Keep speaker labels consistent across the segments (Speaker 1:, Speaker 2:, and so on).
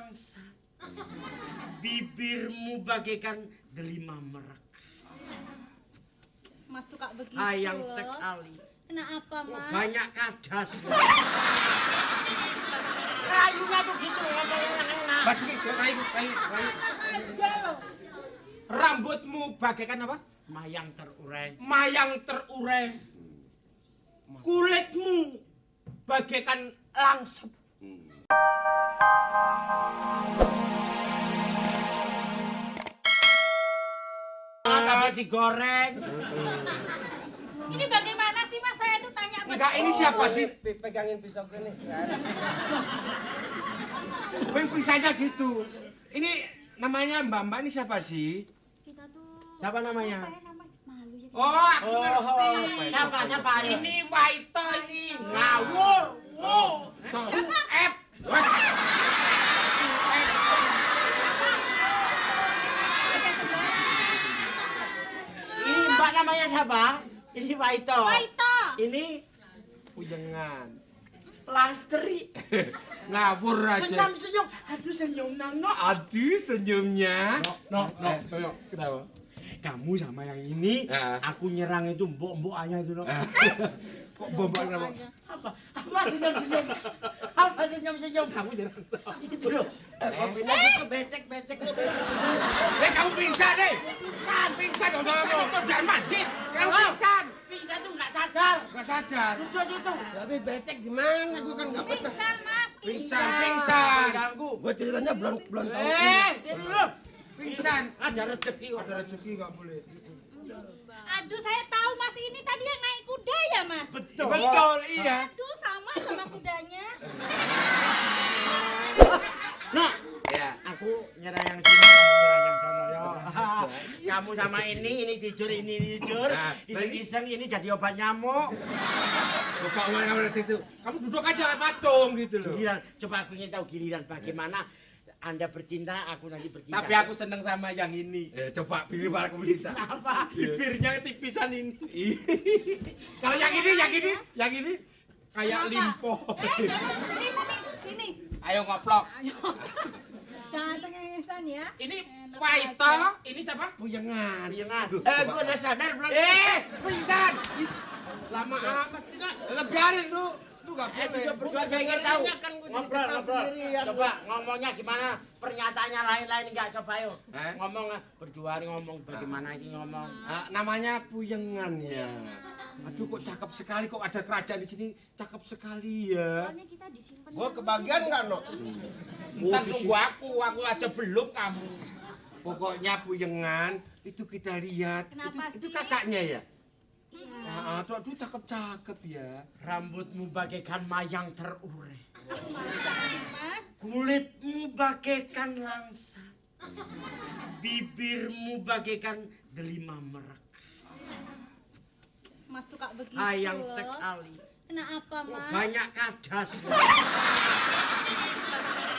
Speaker 1: langsa. Bibirmu bagaikan delima merak.
Speaker 2: Mas suka begitu.
Speaker 1: Sayang sekali.
Speaker 2: Kenapa, Mas?
Speaker 1: Banyak kadas. Rayunya tuh gitu.
Speaker 3: Mas rayu.
Speaker 2: Aja loh.
Speaker 3: Rambutmu bagaikan apa?
Speaker 1: Mayang terurai.
Speaker 3: Mayang terurai. Kulitmu bagaikan langsep.
Speaker 1: Tapi digoreng.
Speaker 2: Ini bagaimana sih, Mas? Saya tuh tanya
Speaker 3: Enggak, ini siapa sih?
Speaker 4: Pegangin pisau ini.
Speaker 3: Pisahnya gitu. Ini namanya Mbak ini siapa sih?
Speaker 2: kita tuh
Speaker 1: Siapa namanya?
Speaker 2: Apa ya namanya? Malu ya.
Speaker 3: Oh, aku ngerti.
Speaker 1: Siapa?
Speaker 3: Ini Waito ini. Ngawur. Wow. Suep.
Speaker 1: Ini Mbak namanya siapa? Ini Waito.
Speaker 2: Waito.
Speaker 1: Ini
Speaker 3: Pujengan.
Speaker 1: Lastri.
Speaker 3: Ngawur aja.
Speaker 1: Senyum. Aduh senyum nano.
Speaker 3: Aduh senyumnya.
Speaker 1: No. Kenapa? Kamu sama yang ini, aku nyerang itu mbok-mbokannya itu, no.
Speaker 3: Kok bombok nama?
Speaker 1: Apa senyum-senyum? Apa senyum-senyum? Kamu nyerang sama itu, no.
Speaker 4: Kopinya gitu becek lu becek.
Speaker 3: Kamu pingsan deh. Pingsan itu Darman. Kamu pingsan.
Speaker 1: Pingsan tuh nggak sadar.
Speaker 3: Gak sadar.
Speaker 1: Lucu situ.
Speaker 4: Tapi becek gimana? Gua kan nggak pernah.
Speaker 2: Pingsan, Mas.
Speaker 3: Pingsan.
Speaker 1: Ganggu.
Speaker 4: Gua ceritanya belum tahu.
Speaker 1: Sini dulu.
Speaker 3: Pingsan.
Speaker 1: Ada rezeki kok.
Speaker 3: Ada rezeki nggak boleh.
Speaker 2: Aduh, saya tahu Mas ini tadi yang naik kuda ya, Mas?
Speaker 3: Betul, iya.
Speaker 2: Aduh, sama kudanya.
Speaker 1: Nah,
Speaker 3: Ya.
Speaker 1: aku nyerang yang sini, kamu nyerang yang sono. Yo. Kamu sama ini tidur, ini tidur.
Speaker 3: Nah,
Speaker 1: Iseng-iseng ini jadi obat nyamuk.
Speaker 3: Buka uang kamu dari situ. Kamu duduk aja patung gitu loh.
Speaker 1: Giliran, coba aku ingin tahu giliran bagaimana Anda bercinta, aku nanti bercinta.
Speaker 3: Tapi aku seneng sama yang ini. Coba pilih para pemerintah.
Speaker 1: Apa?
Speaker 3: Bibirnya tipisan ini. Kalau yang ini kayak limpo.
Speaker 2: Sini.
Speaker 3: Ayo ngoplok.
Speaker 2: Jangan cengengesan ya.
Speaker 3: Ini Waito, ini siapa? Puyengan.
Speaker 1: Puyengan.
Speaker 4: Gua udah sadar belum?
Speaker 3: Pingsan. Lama amat sih, Nak. Biarin lu. Lu enggak boleh.
Speaker 1: Berdua saya ingin tahu.
Speaker 4: Kan gua jadi
Speaker 1: Ngobrol.
Speaker 4: kesal sendirian.
Speaker 1: Coba ngomongnya gimana? Pernyataannya lain-lain enggak? Coba ayo.
Speaker 3: Eh?
Speaker 1: Ngomong berdua ngomong bagaimana ini ngomong.
Speaker 3: Namanya Puyengan ya. Aduh kok cakep sekali, kok ada kerajaan di sini, cakep sekali ya.
Speaker 2: Soalnya kita disimpan.
Speaker 4: Gua kebagian enggak, No?
Speaker 3: Ntar tunggu aku aja belum kamu. Pokoknya Puyengan itu kita lihat.
Speaker 2: Kenapa
Speaker 3: Itu
Speaker 2: sih?
Speaker 3: kakaknya ya.
Speaker 2: Iya.
Speaker 3: Aduh cakep-cakep ya.
Speaker 1: Rambutmu bagaikan mayang terurai.
Speaker 2: Aku malu banget, Mas.
Speaker 1: Kulitmu bagaikan langsa. Bibirmu bagaikan delima merak.
Speaker 2: Mas suka begitu.
Speaker 1: Sayang
Speaker 2: loh.
Speaker 1: sekali.
Speaker 2: Kenapa, Mas?
Speaker 1: Banyak kadas.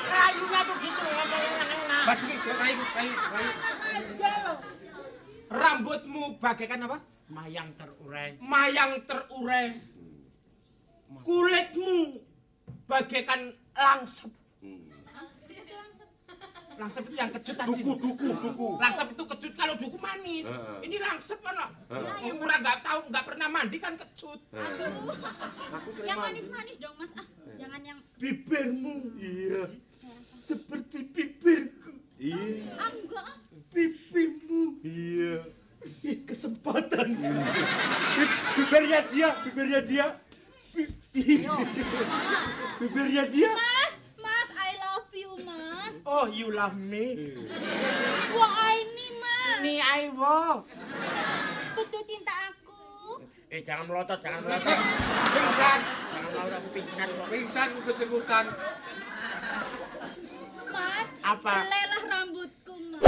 Speaker 1: Rayunya tuh gitu.
Speaker 3: Mas rayu.
Speaker 2: Aja loh.
Speaker 3: Rambutmu bagaikan apa?
Speaker 1: Mayang terurai.
Speaker 3: Mayang terurai. Kulitmu bagaikan langsep. Langsep itu yang kecut tadi. Duku. Langsep itu kecut, kalau duku manis. Ini langsep kan. Orang nggak pernah mandi kan kecut.
Speaker 2: Yang manis-manis dong, Mas. Jangan yang
Speaker 3: Bibirmu. Iya. Seperti bibirku. Iya.
Speaker 2: enggak.
Speaker 3: Pipimu. Iya. Kesempatan. Bibirnya dia. Bibirnya dia.
Speaker 2: Mas, I love you, Mas.
Speaker 1: Oh, you love me?
Speaker 2: Wah, ini, Mas.
Speaker 1: Me, I will.
Speaker 2: Betul cinta aku.
Speaker 1: Jangan melotot.
Speaker 3: Pingsan.
Speaker 1: Jangan melotot, aku pingsan kok.
Speaker 3: Pingsan ikut-ikutan.
Speaker 2: Mas,
Speaker 1: Apa?
Speaker 2: belailah rambutku, Mas.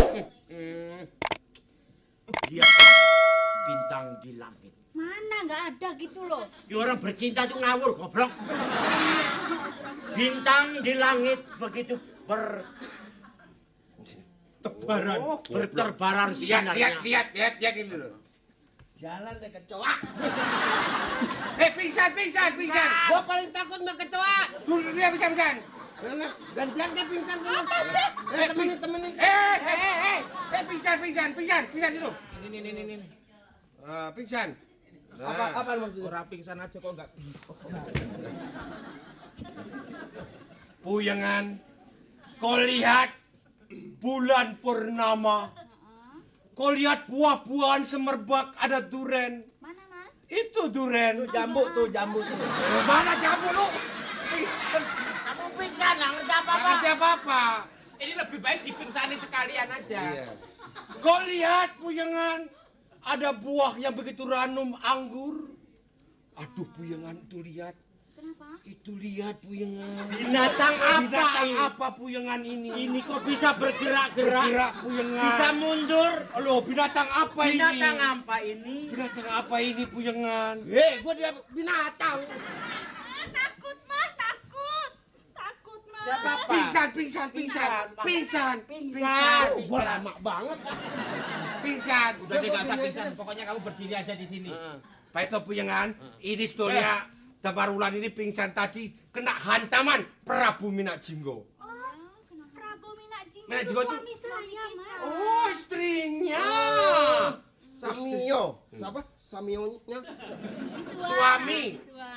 Speaker 1: Lihat bintang di langit.
Speaker 2: Mana nggak ada gitu loh.
Speaker 1: Ya orang bercinta tuh ngawur, goblok. Bintang di langit begitu berterbaran sinarnya.
Speaker 3: Lihat ini loh.
Speaker 4: Jalan deh kecoa.
Speaker 3: Pingsan.
Speaker 4: Gua paling takut sama kecoa.
Speaker 3: Dulu dia pingsan.
Speaker 4: Mana? Gantian ke pingsan sana. Temenin.
Speaker 3: Pingsan situ. Ini.
Speaker 4: Pingsan.
Speaker 3: Apa maksudnya? Orang pingsan aja kok nggak bisa.
Speaker 4: Puyangan, kau lihat bulan purnama. Kau lihat buah-buahan semerbak ada duren.
Speaker 2: Mana, Mas?
Speaker 4: Itu duren.
Speaker 1: Jambu tuh.
Speaker 4: Mana jambu lu?
Speaker 3: Kamu pingsan, nggak ngerti
Speaker 4: Nggak
Speaker 3: apa-apa.
Speaker 4: ngerti apa-apa.
Speaker 3: Ini lebih baik dipingsani sekalian aja.
Speaker 4: Iya. Kau lihat puyangan, ada buah yang begitu ranum anggur. Aduh puyangan tuh lihat.
Speaker 2: Kenapa?
Speaker 4: Itu lihat puyangan.
Speaker 1: Binatang apa
Speaker 4: Binatang
Speaker 1: ini?
Speaker 4: apa puyangan ini?
Speaker 1: Ini kok bisa bergerak-gerak?
Speaker 4: Gerak puyangan.
Speaker 1: Bisa mundur?
Speaker 4: Loh, binatang apa ini?
Speaker 1: Binatang apa ini?
Speaker 4: Binatang apa ini puyangan?
Speaker 1: Gua dia binatang.
Speaker 2: Mas, takut, Mas, takut. Takut, Mas.
Speaker 1: Gak apa-apa.
Speaker 4: Pingsan.
Speaker 1: Gua lama banget.
Speaker 4: Pingsan.
Speaker 3: Udah deh nggak usah pingsan. Pokoknya kamu berdiri aja di sini.
Speaker 4: Pak itu puyangan, ini Storia Tamarulan ini pingsan tadi kena hantaman Prabu Minak Jinggo.
Speaker 2: Prabu Minak Jinggo
Speaker 4: Minak
Speaker 2: itu
Speaker 4: Jinggo tuh-
Speaker 2: suami saya, Mas.
Speaker 4: Oh, istrinya.
Speaker 5: Samio. Siapa? Samionya?
Speaker 2: Biswa.
Speaker 4: Suami.
Speaker 2: Biswa.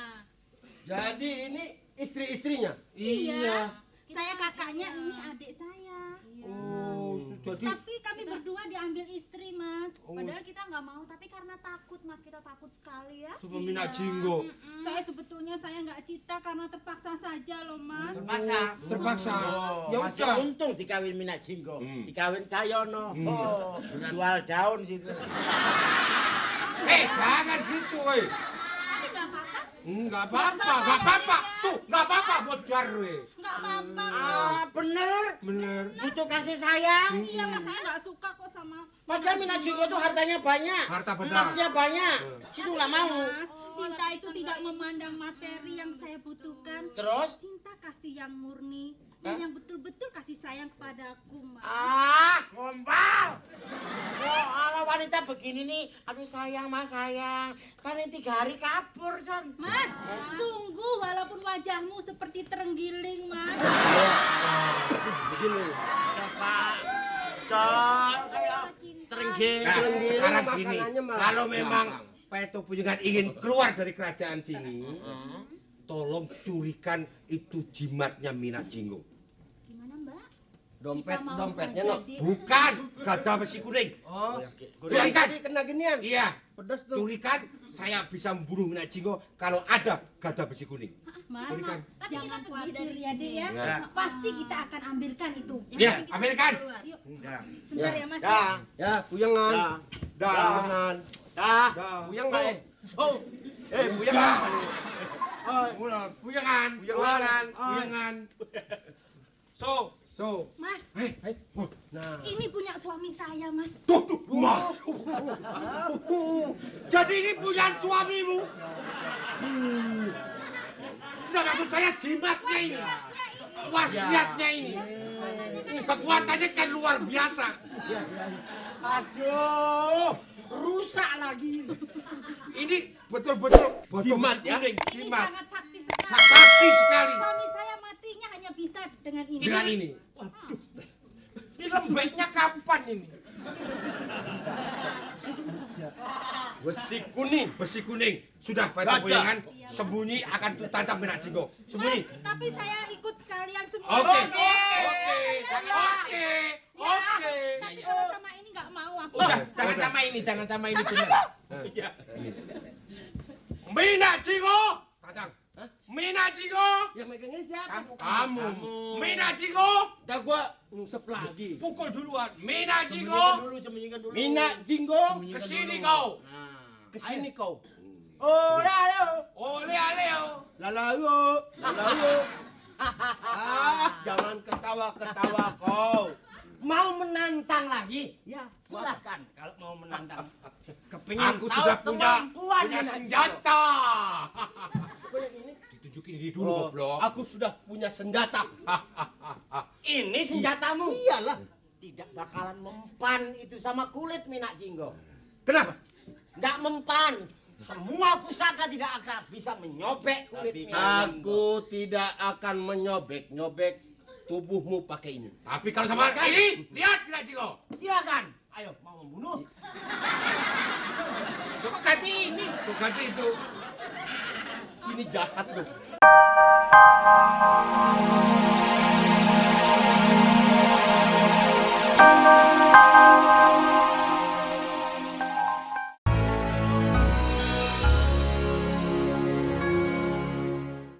Speaker 5: Jadi ini istri-istrinya.
Speaker 4: Iya.
Speaker 2: Saya kakaknya, ini adik saya.
Speaker 4: Oh, jadi
Speaker 2: Tapi kami berdua diambil istri, Mas.
Speaker 6: Padahal kita nggak mau, tapi karena takut Mas, kita takut sekali ya.
Speaker 4: cuma Minak Jinggo.
Speaker 2: Saya sebetulnya saya nggak cinta karena terpaksa saja loh, Mas.
Speaker 4: Terpaksa. Ya
Speaker 1: Masih
Speaker 4: udah.
Speaker 1: untung dikawin Minak Jinggo.
Speaker 4: Hmm.
Speaker 1: Dikawin Cayono. Oh, jual daun situ.
Speaker 4: Jangan gitu, woi.
Speaker 2: Tapi nggak apa-apa.
Speaker 4: Enggak apa-apa. Tuh, enggak apa-apa buat jarwe.
Speaker 2: Nggak apa-apa.
Speaker 1: Bener.
Speaker 4: Bener.
Speaker 1: Butuh kasih sayang.
Speaker 2: Iya, Mas, saya nggak suka kok sama
Speaker 1: Padahal Minak Jinggo tuh hartanya banyak.
Speaker 4: Harta benda.
Speaker 1: Emasnya banyak. Situ nggak mau.
Speaker 2: Mas. Cinta itu tidak memandang materi yang saya butuhkan.
Speaker 1: Terus?
Speaker 2: Cinta kasih yang murni dan yang betul-betul kasih sayang kepadaku, Mas.
Speaker 1: Gombal. Kalau wanita begini nih, aduh sayang mas sayang. Paling 3 hari kabur, John.
Speaker 2: Mas, sungguh walaupun wajahmu seperti terenggiling, Mas.
Speaker 1: Coba. John, kayak terenggiling.
Speaker 4: Nah, sekarang gini,
Speaker 5: makanannya malah
Speaker 4: kalau memang Peto Puyangan ingin keluar dari kerajaan sini, tolong curikan itu jimatnya Minak Jinggo.
Speaker 6: Gimana Mbak?
Speaker 5: Dompetnya no.
Speaker 4: Bukan, gada besi kuning.
Speaker 5: Oh.
Speaker 4: Curikan.
Speaker 5: Tadi kena ginian.
Speaker 4: Iya,
Speaker 5: Pedas tuh.
Speaker 4: curikan. Saya bisa membunuh Minak Jinggo kalau ada gada besi kuning.
Speaker 2: Mas,
Speaker 4: Curikan.
Speaker 2: tapi
Speaker 6: Jangan
Speaker 2: kita
Speaker 6: pergi
Speaker 2: khawatir
Speaker 6: dari
Speaker 2: ya, Dek ya.
Speaker 4: Ya.
Speaker 2: Pasti kita akan ambilkan itu.
Speaker 4: Ya, ambilkan.
Speaker 2: Yuk, sebentar ya, Mas.
Speaker 1: Dah.
Speaker 5: Ya, puyangan.
Speaker 1: Dah.
Speaker 5: Puyangan.
Speaker 1: Dah.
Speaker 5: Puyangan.
Speaker 1: Oh.
Speaker 5: Puyangan.
Speaker 4: Puyangan. Puyangan. So.
Speaker 2: Mas,
Speaker 5: Nah,
Speaker 2: ini punya suami saya, Mas.
Speaker 4: Tuh, Mas. Jadi ini punya suamimu. Tidak maksud saya jimatnya ini. Wasiatnya ini. Kekuatannya kan luar biasa.
Speaker 1: Aduh. Rusak lagi.
Speaker 4: Ini betul-betul
Speaker 5: Jimat, ya?
Speaker 4: kuning,
Speaker 2: Ini
Speaker 4: jimat.
Speaker 2: sangat sakti sekali.
Speaker 4: Sakti sekali.
Speaker 2: Suami saya matinya hanya bisa dengan ini.
Speaker 4: Dengan ini.
Speaker 3: Ini lembeknya kapan ini?
Speaker 4: Besi kuning. Sudah pada Puyangan sembunyi akan tutantang Minak Jinggo.
Speaker 2: Mas,
Speaker 4: Sembunyi.
Speaker 2: tapi saya ikut kalian semua.
Speaker 4: Oke.
Speaker 2: Tapi kalau sama ini nggak mau aku.
Speaker 3: Udah, jangan sama ini bener.
Speaker 4: Minak Jinggo. Tatang. Minak Jinggo.
Speaker 5: yang megangnya siapa?
Speaker 4: Kamu. Minak Jinggo.
Speaker 5: Dah gua ngusep lagi.
Speaker 4: Pukul duluan. Minak
Speaker 3: Sembunyikan
Speaker 4: Jinggo.
Speaker 3: dulu, sembunyikan dulu.
Speaker 5: Minak Jinggo,
Speaker 3: Sembunyikan
Speaker 4: Kesini
Speaker 3: dulu.
Speaker 4: kau.
Speaker 3: Nah.
Speaker 5: kesini kau.
Speaker 4: Ole aleo.
Speaker 5: Lalayo. Jangan ketawa-ketawa kau.
Speaker 1: Mau menantang lagi?
Speaker 5: Ya,
Speaker 1: Silahkan kalau mau menantang.
Speaker 5: kepingin
Speaker 4: Aku
Speaker 1: tahu
Speaker 4: sudah
Speaker 1: kemampuan
Speaker 4: punya
Speaker 1: Minak
Speaker 4: senjata.
Speaker 5: Kau yang ini?
Speaker 4: Ditunjukin ini dulu,
Speaker 5: Oh,
Speaker 4: goblok.
Speaker 5: aku sudah punya senjata.
Speaker 1: Ini senjatamu.
Speaker 5: Iyalah.
Speaker 1: Tidak bakalan mempan itu sama kulit Minak Jinggo.
Speaker 5: Kenapa?
Speaker 1: Nggak mempan. semua pusaka tidak akan bisa menyobek kulitmu.
Speaker 5: Aku tidak akan menyobek-nyobek tubuhmu pakai ini.
Speaker 4: Tapi kalau sama ini, lihat Bilajiko.
Speaker 1: Silakan. Ayo, mau membunuh?
Speaker 3: Coba ganti ini.
Speaker 4: Tuh ganti itu.
Speaker 5: Ini jahat loh.